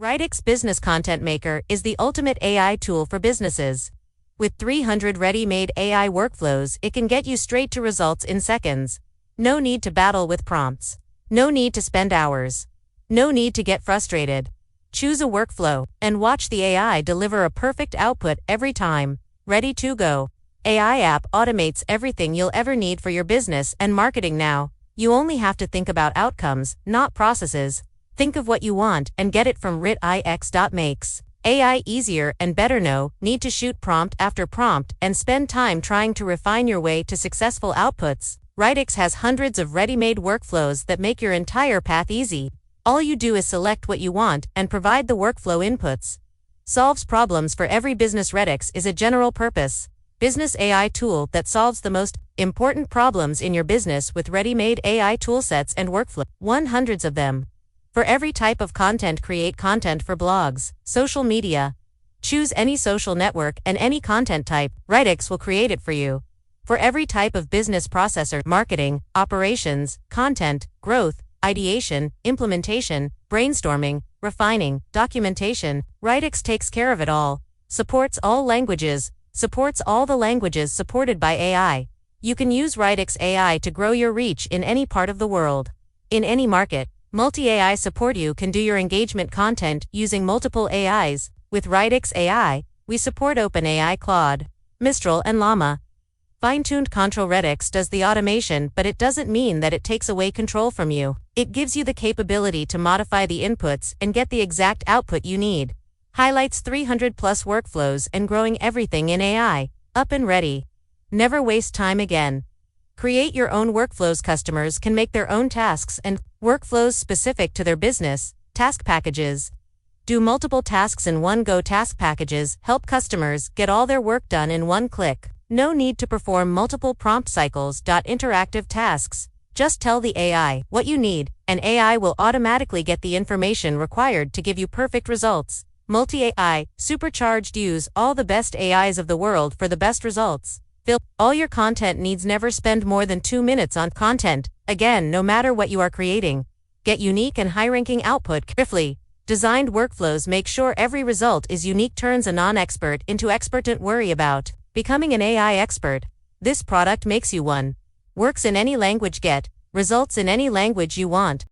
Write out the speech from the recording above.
Writix Business Content Maker is the ultimate AI tool for businesses. With 300 ready-made AI workflows, it can get you straight to results in seconds. No need to battle with prompts. No need to spend hours. No need to get frustrated. Choose a workflow and watch the AI deliver a perfect output every time. Ready to go. AI app automates everything you'll ever need for your business and marketing now. You only have to think about outcomes, not processes. Think of what you want and get it from Writix. Makes AI easier and better. No need to shoot prompt after prompt and spend time trying to refine your way to successful outputs. Writix has hundreds of ready-made workflows that make your entire path easy. All you do is select what you want and provide the workflow inputs. Solves problems for every business. Writix is a general-purpose business AI tool that solves the most important problems in your business with ready-made AI toolsets and workflow. Hundreds of them. For every type of content, create content for blogs, social media. Choose any social network and any content type. Writix will create it for you. For every type of business processor, marketing, operations, content, growth, ideation, implementation, brainstorming, refining, documentation, Writix takes care of it all. Supports all languages. Supports all the languages supported by AI. You can use Writix AI to grow your reach in any part of the world. In any market. Multi-AI support. You can do your engagement content using multiple AIs. With Writix AI, we support OpenAI, Claude, Mistral, and Llama. Fine-tuned control. Writix does the automation, but it doesn't mean that it takes away control from you. It gives you the capability to modify the inputs and get the exact output you need. Highlights 300 plus workflows and growing everything in AI. Up and ready. Never waste time again. Create your own workflows. Customers can make their own tasks and workflows specific to their business. Task packages. Do multiple tasks in one go. Task packages help customers get all their work done in one click. No need to perform multiple prompt cycles. Interactive tasks. Just tell the AI what you need, and AI will automatically get the information required to give you perfect results. Multi-AI, supercharged. Use all the best AIs of the world for the best results. Fill all your content needs. Never spend more than 2 minutes on content. Again, no matter what you are creating. Get unique and high-ranking output. Carefully designed workflows make sure every result is unique. Turns a non-expert into expert. Don't worry about becoming an AI expert. This product makes you one. Works in any language. Get results in any language you want.